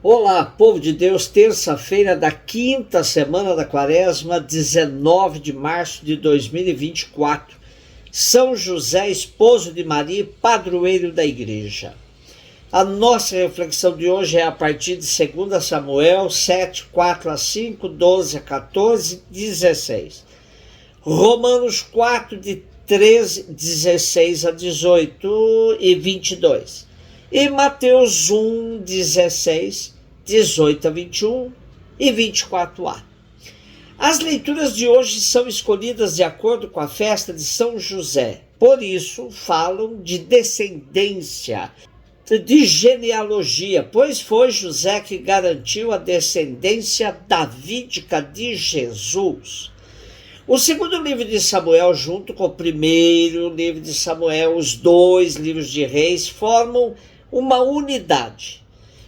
Olá, povo de Deus, terça-feira da quinta semana da quaresma, 19 de março de 2024. São José, esposo de Maria e padroeiro da igreja. A nossa reflexão de hoje é a partir de 2 Samuel 7, 4 a 5, 12 a 14, 16. Romanos 4, de 13, 16 a 18 e 22. E Mateus 1, 16, 18 a 21 e 24a. As leituras de hoje são escolhidas de acordo com a festa de São José. Por isso, falam de descendência, de genealogia, pois foi José que garantiu a descendência davídica de Jesus. O segundo livro de Samuel, junto com o primeiro livro de Samuel, os dois livros de Reis, formam uma unidade.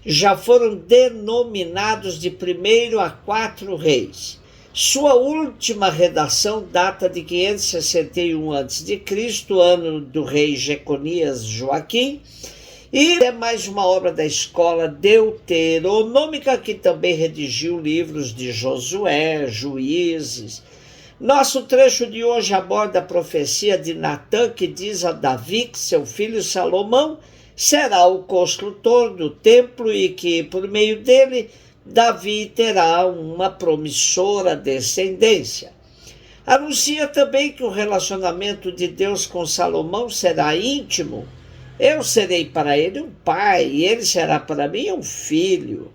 Já foram denominados de 1 a 4 reis. Sua última redação data de 561 a.C., ano do rei Jeconias Joaquim, e é mais uma obra da escola deuteronômica, que também redigiu livros de Josué, Juízes. Nosso trecho de hoje aborda a profecia de Natã, que diz a Davi que seu filho Salomão será o construtor do templo e que, por meio dele, Davi terá uma promissora descendência. Anuncia também que o relacionamento de Deus com Salomão será íntimo. Eu serei para ele um pai, e ele será para mim um filho.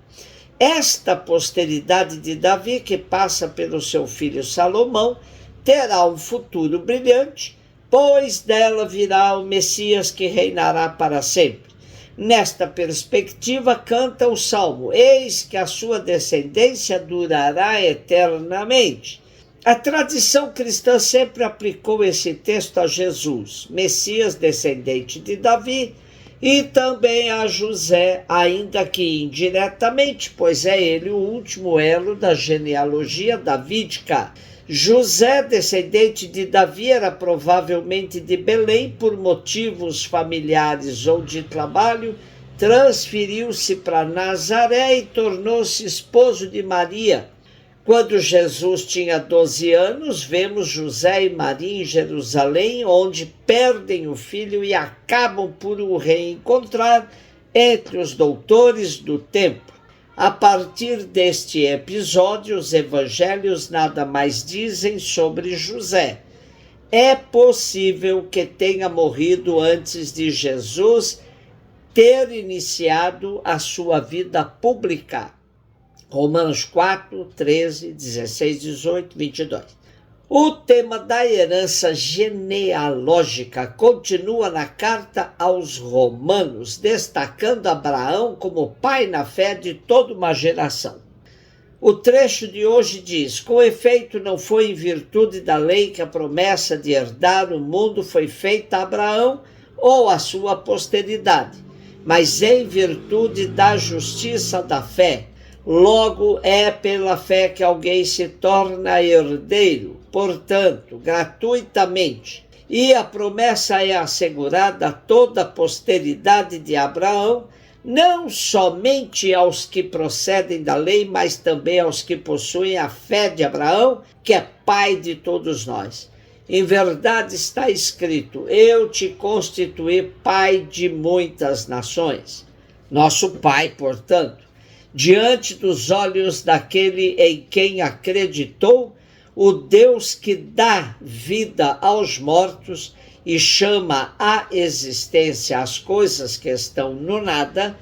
Esta posteridade de Davi, que passa pelo seu filho Salomão, terá um futuro brilhante, pois dela virá o Messias que reinará para sempre. Nesta perspectiva, canta o Salmo: eis que a sua descendência durará eternamente. A tradição cristã sempre aplicou esse texto a Jesus, Messias descendente de Davi, e também a José, ainda que indiretamente, pois é ele o último elo da genealogia davídica. José, descendente de Davi, era provavelmente de Belém, por motivos familiares ou de trabalho, transferiu-se para Nazaré e tornou-se esposo de Maria. Quando Jesus tinha 12 anos, vemos José e Maria em Jerusalém, onde perdem o filho e acabam por o reencontrar entre os doutores do templo. A partir deste episódio, os evangelhos nada mais dizem sobre José. É possível que tenha morrido antes de Jesus ter iniciado a sua vida pública. Romanos 4, 13, 16, 18, 22. O tema da herança genealógica continua na carta aos Romanos, destacando Abraão como pai na fé de toda uma geração. O trecho de hoje diz: com efeito, não foi em virtude da lei que a promessa de herdar o mundo foi feita a Abraão ou à sua posteridade, mas em virtude da justiça da fé. Logo, é pela fé que alguém se torna herdeiro, portanto, gratuitamente. E a promessa é assegurada a toda a posteridade de Abraão, não somente aos que procedem da lei, mas também aos que possuem a fé de Abraão, que é pai de todos nós. Em verdade está escrito: eu te constituí pai de muitas nações. Nosso pai, portanto, diante dos olhos daquele em quem acreditou, o Deus que dá vida aos mortos e chama à existência as coisas que estão no nada,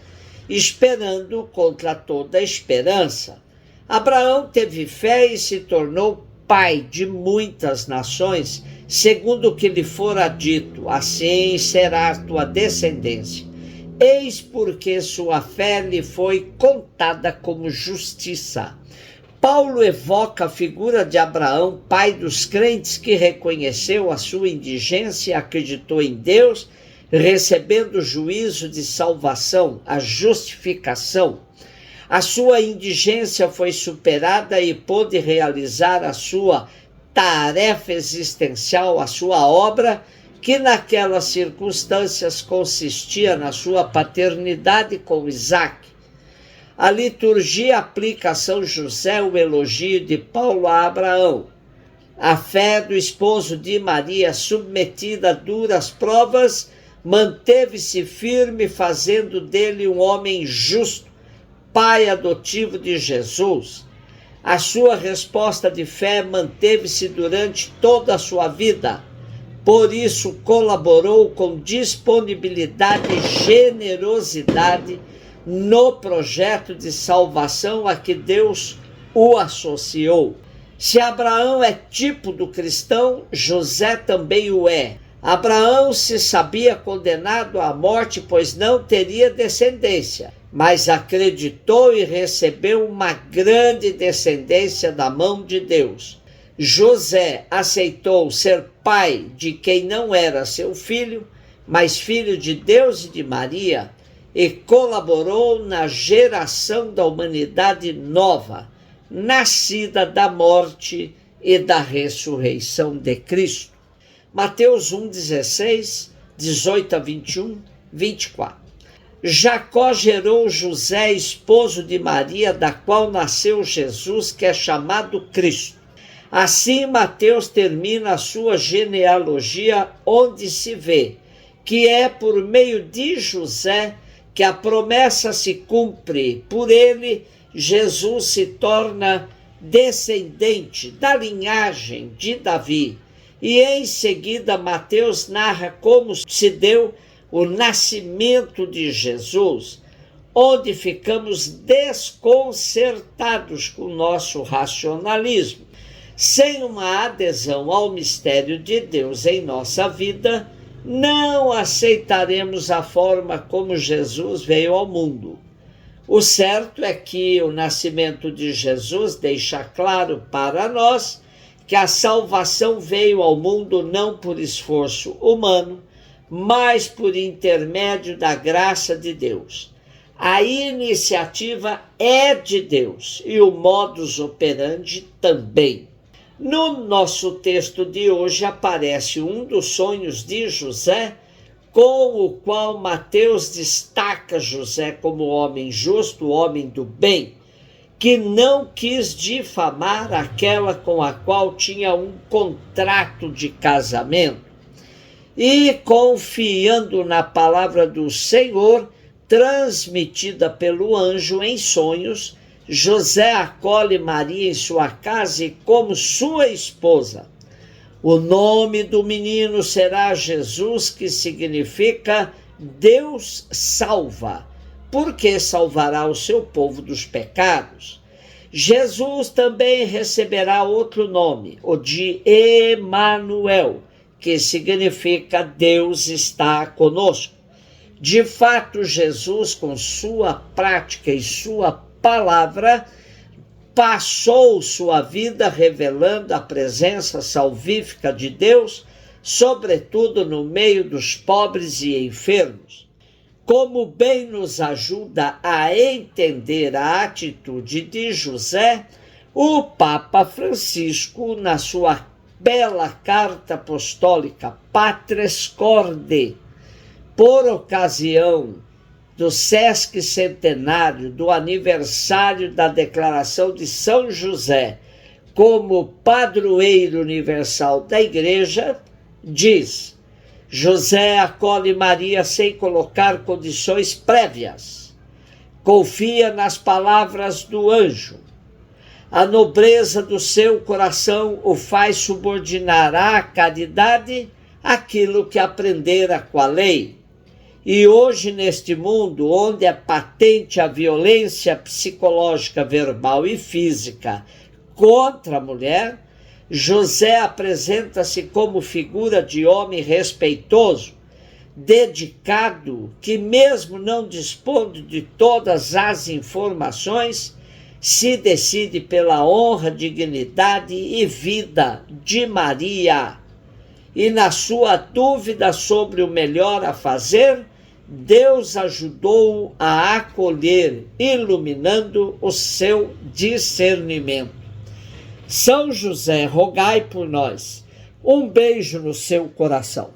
esperando contra toda esperança. Abraão teve fé e se tornou pai de muitas nações, segundo o que lhe fora dito: assim será a tua descendência. Eis porque sua fé lhe foi contada como justiça. Paulo evoca a figura de Abraão, pai dos crentes, que reconheceu a sua indigência e acreditou em Deus, recebendo o juízo de salvação, a justificação. A sua indigência foi superada e pôde realizar a sua tarefa existencial, a sua obra, que naquelas circunstâncias consistia na sua paternidade com Isaque. A liturgia aplica a São José o elogio de Paulo a Abraão. A fé do esposo de Maria, submetida a duras provas, manteve-se firme, fazendo dele um homem justo, pai adotivo de Jesus. A sua resposta de fé manteve-se durante toda a sua vida. Por isso, colaborou com disponibilidade e generosidade no projeto de salvação a que Deus o associou. Se Abraão é tipo do cristão, José também o é. Abraão se sabia condenado à morte, pois não teria descendência, mas acreditou e recebeu uma grande descendência da mão de Deus. José aceitou ser pai de quem não era seu filho, mas filho de Deus e de Maria, e colaborou na geração da humanidade nova, nascida da morte e da ressurreição de Cristo. Mateus 1,16, 18 a 21, 24. Jacó gerou José, esposo de Maria, da qual nasceu Jesus, que é chamado Cristo. Assim, Mateus termina a sua genealogia, onde se vê que é por meio de José que a promessa se cumpre. Por ele, Jesus se torna descendente da linhagem de Davi. E em seguida, Mateus narra como se deu o nascimento de Jesus, onde ficamos desconcertados com o nosso racionalismo. Sem uma adesão ao mistério de Deus em nossa vida, não aceitaremos a forma como Jesus veio ao mundo. O certo é que o nascimento de Jesus deixa claro para nós que a salvação veio ao mundo não por esforço humano, mas por intermédio da graça de Deus. A iniciativa é de Deus e o modus operandi também. No nosso texto de hoje aparece um dos sonhos de José, com o qual Mateus destaca José como homem justo, homem do bem, que não quis difamar aquela com a qual tinha um contrato de casamento. E confiando na palavra do Senhor, transmitida pelo anjo em sonhos, José acolhe Maria em sua casa e como sua esposa. O nome do menino será Jesus, que significa Deus salva, porque salvará o seu povo dos pecados. Jesus também receberá outro nome, o de Emanuel, que significa Deus está conosco. De fato, Jesus, com sua prática e sua palavra, passou sua vida revelando a presença salvífica de Deus, sobretudo no meio dos pobres e enfermos. Como bem nos ajuda a entender a atitude de José, o Papa Francisco, na sua bela carta apostólica Patres Corde, por ocasião do Sesc Centenário, do aniversário da declaração de São José como padroeiro universal da Igreja, diz: José acolhe Maria sem colocar condições prévias. Confia nas palavras do anjo. A nobreza do seu coração o faz subordinar à caridade aquilo que aprendera com a lei. E hoje, neste mundo, onde é patente a violência psicológica, verbal e física contra a mulher, José apresenta-se como figura de homem respeitoso, dedicado, que mesmo não dispondo de todas as informações, se decide pela honra, dignidade e vida de Maria. E na sua dúvida sobre o melhor a fazer, Deus ajudou-o a acolher, iluminando o seu discernimento. São José, rogai por nós. Um beijo no seu coração.